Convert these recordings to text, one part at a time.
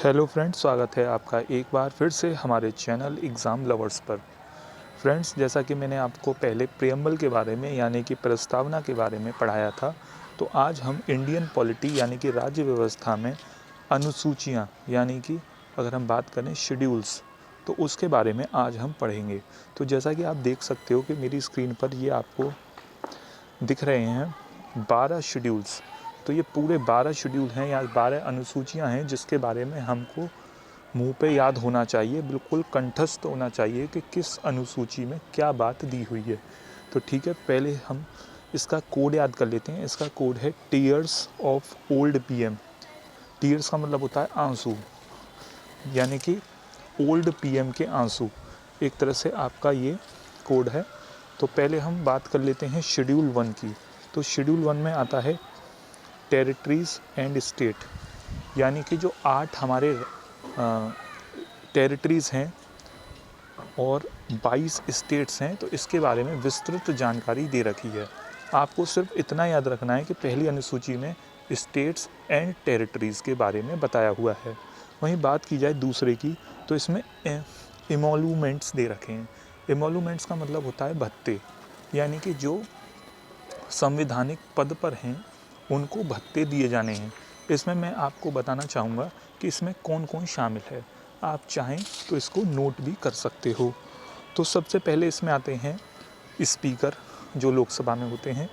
Hello friends, स्वागत है आपका एक बार फिर से हमारे चैनल एग्ज़ाम लवर्स पर। फ्रेंड्स, जैसा कि मैंने आपको पहले प्रियम्बल के बारे में यानी कि प्रस्तावना के बारे में पढ़ाया था, तो आज हम इंडियन पॉलिटी यानी कि राज्य व्यवस्था में अनुसूचियाँ यानी कि अगर हम बात करें शेड्यूल्स, तो उसके बारे में आज हम पढ़ेंगे। तो जैसा कि आप देख सकते हो कि मेरी स्क्रीन पर ये आपको दिख रहे हैं 12 शेड्यूल्स। तो ये पूरे 12 शेड्यूल हैं या 12 अनुसूचियाँ हैं जिसके बारे में हमको मुंह पे याद होना चाहिए, बिल्कुल कंठस्थ होना चाहिए कि किस अनुसूची में क्या बात दी हुई है। तो ठीक है, पहले हम इसका कोड याद कर लेते हैं। इसका कोड है tears of old PM. Tears का मतलब होता है आंसू, यानी कि ओल्ड पीएम के आंसू, एक तरह से आपका ये कोड है। तो पहले हम बात कर लेते हैं शेड्यूल 1 की। तो शेड्यूल 1 में आता है टेरिटरीज़ एंड स्टेट, यानी कि जो 8 हमारे टेरिटरीज़ हैं और 22 स्टेट्स हैं, तो इसके बारे में विस्तृत जानकारी दे रखी है। आपको सिर्फ इतना याद रखना है कि पहली अनुसूची में स्टेट्स एंड टेरिटरीज़ के बारे में बताया हुआ है। वहीं बात की जाए दूसरे की, तो इसमें एमोलूमेंट्स दे रखे हैं। एमोलूमेंट्स का मतलब होता है भत्ते, यानी कि जो संवैधानिक पद पर हैं उनको भत्ते दिए जाने हैं। इसमें मैं आपको बताना चाहूँगा कि इसमें कौन कौन शामिल है। आप चाहें तो इसको नोट भी कर सकते हो। तो सबसे पहले इसमें आते हैं स्पीकर, जो लोकसभा में होते हैं।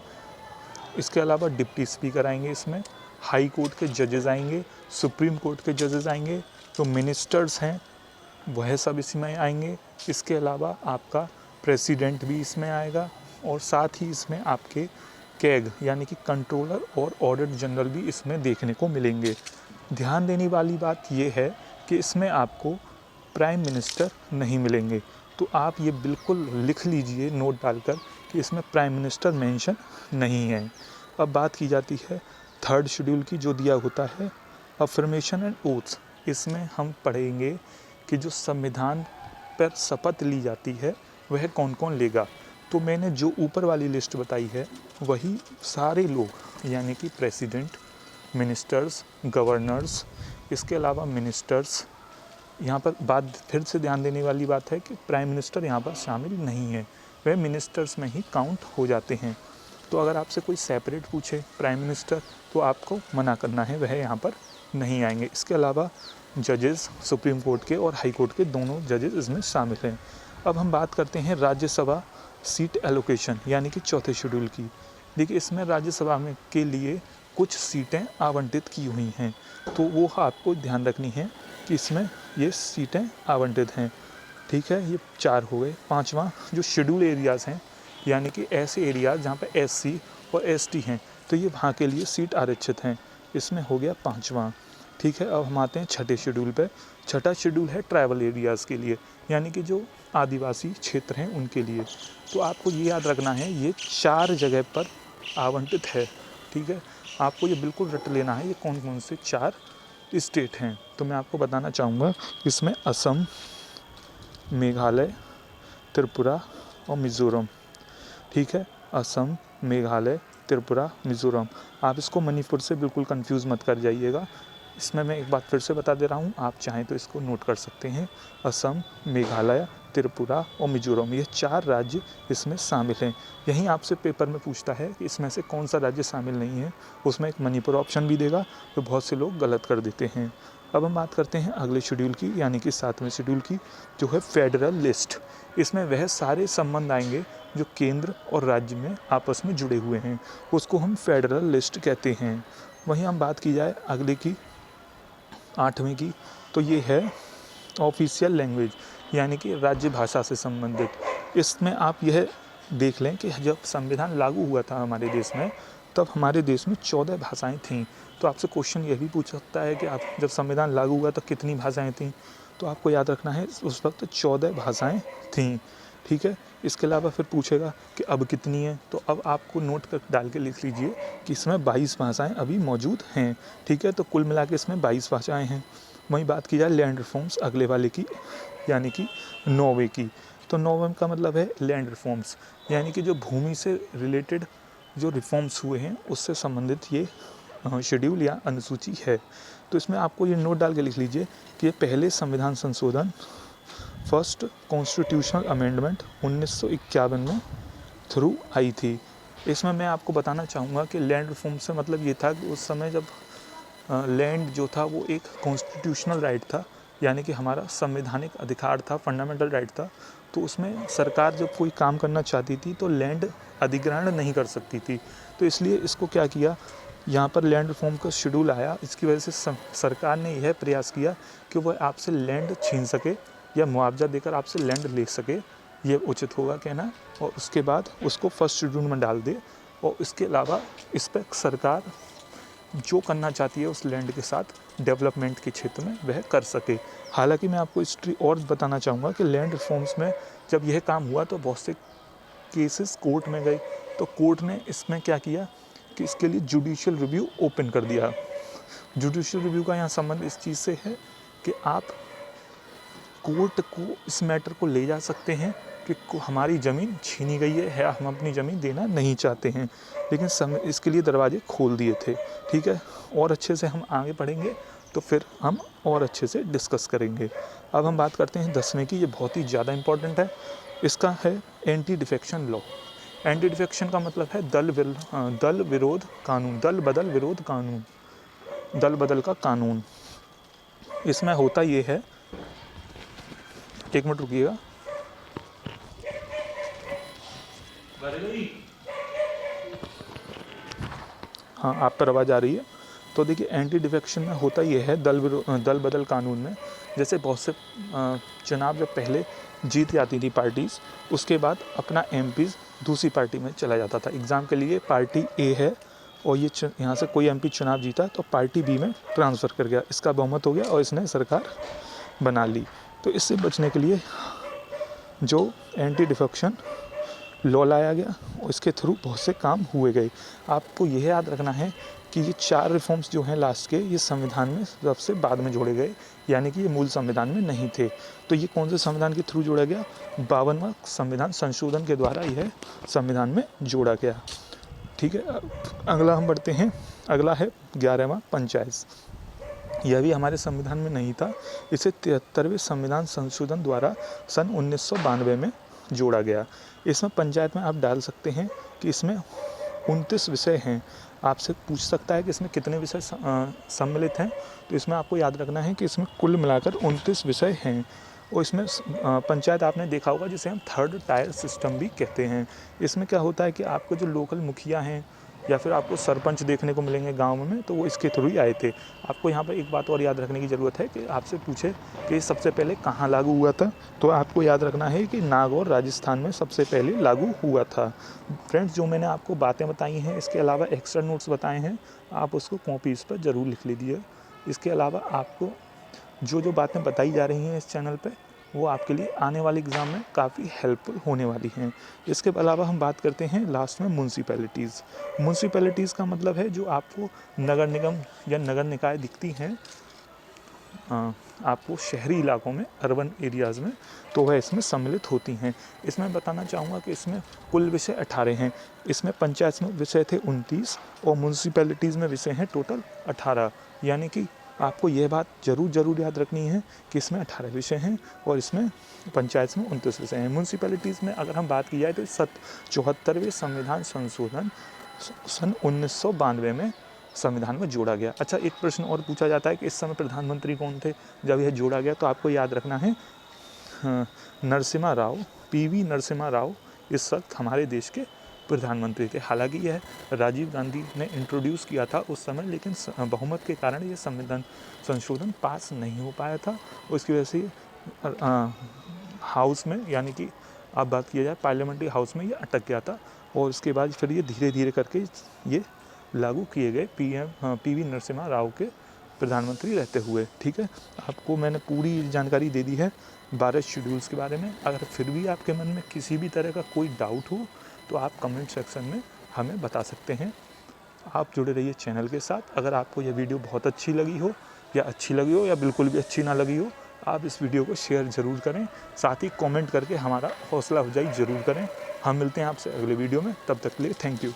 इसके अलावा डिप्टी स्पीकर आएंगे, इसमें हाई कोर्ट के जजेस आएंगे, सुप्रीम कोर्ट के जजेस आएंगे, तो मिनिस्टर्स हैं वह सब इसमें आएंगे। इसके अलावा आपका प्रेसिडेंट भी इसमें आएगा और साथ ही इसमें आपके कैग यानी कि कंट्रोलर और ऑडिटर जनरल भी इसमें देखने को मिलेंगे। ध्यान देने वाली बात यह है कि इसमें आपको प्राइम मिनिस्टर नहीं मिलेंगे। तो आप ये बिल्कुल लिख लीजिए नोट डालकर कि इसमें प्राइम मिनिस्टर मेंशन नहीं है। अब बात की जाती है थर्ड शेड्यूल की, जो दिया होता है अफर्मेशन एंड ओथ्स। इसमें हम पढ़ेंगे कि जो संविधान पर शपथ ली जाती है वह कौन कौन लेगा। तो मैंने जो ऊपर वाली लिस्ट बताई है वही सारे लोग, यानी कि प्रेसिडेंट, मिनिस्टर्स, गवर्नर्स, इसके अलावा मिनिस्टर्स। यहाँ पर बात फिर से ध्यान देने वाली बात है कि प्राइम मिनिस्टर यहाँ पर शामिल नहीं है, वह मिनिस्टर्स में ही काउंट हो जाते हैं। तो अगर आपसे कोई सेपरेट पूछे प्राइम मिनिस्टर, तो आपको मना करना है, वह यहाँ पर नहीं आएंगे। इसके अलावा जजेस सुप्रीम कोर्ट के और हाई कोर्ट के दोनों जजेस इसमें शामिल हैं। अब हम बात करते हैं राज्यसभा सीट एलोकेशन यानी कि चौथे शेड्यूल की। देखिए, इसमें राज्यसभा में के लिए कुछ सीटें आवंटित की हुई हैं, तो वो आपको ध्यान रखनी है कि इसमें ये सीटें आवंटित हैं। ठीक है, ये 4 हो गए। 5वां जो शेड्यूल एरियाज़ हैं, यानी कि ऐसे एरियाज़ जहाँ पे एससी और एसटी हैं, तो ये वहाँ के लिए सीट आरक्षित हैं। इसमें हो गया 5वां। ठीक है, अब हम आते हैं छठे शेड्यूल पे। छठा शेड्यूल है ट्राइबल एरियाज़ के लिए, यानी कि जो आदिवासी क्षेत्र हैं उनके लिए। तो आपको ये याद रखना है, ये 4 जगह पर आवंटित है। ठीक है, आपको ये बिल्कुल रट लेना है ये कौन कौन से 4 स्टेट हैं। तो मैं आपको बताना चाहूँगा, इसमें असम, मेघालय, त्रिपुरा और मिज़ोरम। ठीक है, असम, मेघालय, त्रिपुरा, मिज़ोरम। आप इसको मणिपुर से बिल्कुल कंफ्यूज मत कर जाइएगा। इसमें मैं एक बात फिर से बता दे रहा हूँ, आप चाहें तो इसको नोट कर सकते हैं। असम, मेघालय, त्रिपुरा और मिज़ोरम, ये 4 राज्य इसमें शामिल हैं। यहीं आपसे पेपर में पूछता है कि इसमें से कौन सा राज्य शामिल नहीं है, उसमें एक मणिपुर ऑप्शन भी देगा, तो बहुत से लोग गलत कर देते हैं। अब हम बात करते हैं अगले शेड्यूल की, यानी कि 7वें शेड्यूल की, जो है फेडरल लिस्ट। इसमें वह सारे संबंध आएंगे जो केंद्र और राज्य में आपस में जुड़े हुए हैं, उसको हम फेडरल लिस्ट कहते हैं। वहीं हम बात की जाए अगले की 8वें की, तो ये है ऑफिशियल लैंग्वेज, यानी कि राज्य भाषा से संबंधित। इसमें आप यह देख लें कि जब संविधान लागू हुआ था हमारे देश में, तब हमारे देश में 14 भाषाएं थीं। तो आपसे क्वेश्चन यह भी पूछ सकता है कि आप जब संविधान लागू हुआ तो कितनी भाषाएं थीं। तो आपको याद रखना है उस वक्त 14 भाषाएं थीं। ठीक है, इसके अलावा फिर पूछेगा कि अब कितनी है, तो अब आपको नोट कर डाल के लिख लीजिए कि इसमें 22 भाषाएं अभी मौजूद हैं। ठीक है, तो कुल मिला के इसमें 22 भाषाएं हैं। वहीं बात की जाए लैंड रिफॉर्म्स अगले वाले की, यानी कि 9वें की, तो 9वें का मतलब है लैंड रिफॉर्म्स, यानी कि जो भूमि से रिलेटेड जो रिफॉर्म्स हुए हैं उससे संबंधित ये शेड्यूल या अनुसूची है। तो इसमें आपको ये नोट डाल के लिख लीजिए कि ये पहले संविधान संशोधन फर्स्ट कॉन्स्टिट्यूशनल अमेंडमेंट 1951 में थ्रू आई थी। इसमें मैं आपको बताना चाहूँगा कि लैंड रिफॉर्म से मतलब ये था कि उस समय जब लैंड जो था वो एक कॉन्स्टिट्यूशनल राइट था, यानी कि हमारा संवैधानिक अधिकार था, फंडामेंटल राइट था। तो उसमें सरकार जब कोई काम करना चाहती थी तो लैंड अधिग्रहण नहीं कर सकती थी। तो इसलिए इसको क्या किया, यहाँ पर लैंड रिफॉर्म का शेड्यूल आया। इसकी वजह से सरकार ने यह प्रयास किया कि वह आपसे लैंड छीन सके या मुआवजा देकर आपसे लैंड ले सके, ये उचित होगा कहना, और उसके बाद उसको फर्स्ट शेड्यूल में डाल दे। और इसके अलावा इस पर सरकार जो करना चाहती है उस लैंड के साथ डेवलपमेंट के क्षेत्र में वह कर सके। हालांकि मैं आपको हिस्ट्री और बताना चाहूँगा कि लैंड रिफॉर्म्स में जब यह काम हुआ तो बहुत से केसेस कोर्ट में गए। तो कोर्ट ने इसमें क्या किया कि इसके लिए जुडिशियल रिव्यू ओपन कर दिया। जुडिशियल रिव्यू का यहाँ संबंध इस चीज़ से है कि आप कोर्ट को इस मैटर को ले जा सकते हैं कि हमारी ज़मीन छीनी गई है, हम अपनी ज़मीन देना नहीं चाहते हैं, लेकिन इसके लिए दरवाजे खोल दिए थे। ठीक है, और अच्छे से हम आगे बढ़ेंगे तो फिर हम और अच्छे से डिस्कस करेंगे। अब हम बात करते हैं 10वें की, ये बहुत ही ज़्यादा इम्पॉर्टेंट है। इसका है anti defection law. Anti defection का मतलब है दल विरोध कानून, दल बदल विरोध कानून, दल बदल का कानून। इसमें होता ये है, एक मिनट रुकिएगा। हाँ, आप पर आवाज़ आ रही है। तो देखिए एंटी डिफेक्शन में होता ये है, दल बदल कानून में जैसे बहुत से चुनाव जब पहले जीत जाती थी पार्टीज़, उसके बाद अपना एमपीज़ दूसरी पार्टी में चला जाता था। एग्ज़ाम के लिए पार्टी ए है और ये यहाँ से कोई एमपी चुनाव जीता तो पार्टी बी में ट्रांसफ़र कर गया, इसका बहुमत हो गया और इसने सरकार बना ली। तो इससे बचने के लिए जो एंटी डिफेक्शन लॉ लाया गया और इसके थ्रू बहुत से काम हुए गए। आपको यह याद रखना है कि ये 4 रिफॉर्म्स जो हैं लास्ट के, ये संविधान में सबसे बाद में जोड़े गए, यानी कि ये मूल संविधान में नहीं थे। तो ये कौन से संविधान के थ्रू जोड़ा गया? 52वां संविधान संशोधन के द्वारा यह संविधान में जोड़ा गया। ठीक है, अगला हम बढ़ते हैं। अगला है 11वां पंचायत। यह भी हमारे संविधान में नहीं था, इसे 73वें संविधान संशोधन द्वारा सन 1992 में जोड़ा गया। इसमें पंचायत में आप डाल सकते हैं कि इसमें 29 विषय हैं। आपसे पूछ सकता है कि इसमें कितने विषय सम्मिलित हैं, तो इसमें आपको याद रखना है कि इसमें कुल मिलाकर 29 विषय हैं। और इसमें पंचायत आपने देखा होगा जिसे हम थर्ड टायर सिस्टम भी कहते हैं। इसमें क्या होता है कि आपको जो लोकल मुखिया हैं या फिर आपको सरपंच देखने को मिलेंगे गांव में, तो वो इसके थ्रू ही आए थे। आपको यहाँ पर एक बात और याद रखने की ज़रूरत है कि आपसे पूछे कि सबसे पहले कहाँ लागू हुआ था, तो आपको याद रखना है कि नागौर राजस्थान में सबसे पहले लागू हुआ था। फ्रेंड्स, जो मैंने आपको बातें बताई हैं, इसके अलावा एक्स्ट्रा नोट्स बताए हैं, आप उसको कॉपीज़ पर ज़रूर लिख लीजिए। इसके अलावा आपको जो बातें बताई जा रही हैं इस चैनल पे, वो आपके लिए आने वाले एग्ज़ाम में काफ़ी हेल्पफुल होने वाली हैं। इसके अलावा हम बात करते हैं लास्ट में म्यूनसिपैलिटीज़। म्यूनसिपैलिटीज़ का मतलब है जो आपको नगर निगम या नगर निकाय दिखती हैं आपको शहरी इलाकों में, अर्बन एरियाज़ में, तो वह इसमें सम्मिलित होती हैं। इसमें बताना चाहूँगा कि इसमें कुल विषय 18 हैं। इसमें पंचायत में विषय थे 29 और म्यूनसिपैलिटीज़ में विषय हैं टोटल 18। यानी कि आपको यह बात ज़रूर याद रखनी है कि इसमें 18 विषय हैं और इसमें पंचायत में 29 विषय हैं। म्यूनसिपैलिटीज़ में अगर हम बात की जाए तो 74वें संविधान संशोधन सन 1992 में संविधान में जोड़ा गया। अच्छा, एक प्रश्न और पूछा जाता है कि इस समय प्रधानमंत्री कौन थे जब यह जोड़ा गया, तो आपको याद रखना है नरसिम्हा राव, PV नरसिम्हा राव इस वक्त हमारे देश के प्रधानमंत्री थे। हालांकि यह राजीव गांधी ने इंट्रोड्यूस किया था उस समय, लेकिन बहुमत के कारण ये संविधान संशोधन पास नहीं हो पाया था। उसकी वजह से हाउस में, यानी कि अब बात किया जाए पार्लियामेंट्री हाउस में, ये अटक गया था और उसके बाद फिर ये धीरे धीरे करके ये लागू किए गए PV नरसिम्हा राव के प्रधानमंत्री रहते हुए। ठीक है, आपको मैंने पूरी जानकारी दे दी है 12 शेड्यूल्स के बारे में। अगर फिर भी आपके मन में किसी भी तरह का कोई डाउट हो तो आप कमेंट सेक्शन में हमें बता सकते हैं। आप जुड़े रहिए चैनल के साथ। अगर आपको यह वीडियो बहुत अच्छी लगी हो या बिल्कुल भी अच्छी ना लगी हो, आप इस वीडियो को शेयर ज़रूर करें, साथ ही कमेंट करके हमारा हौसला अफजाई ज़रूर करें। हम मिलते हैं आपसे अगले वीडियो में, तब तक के लिए थैंक यू।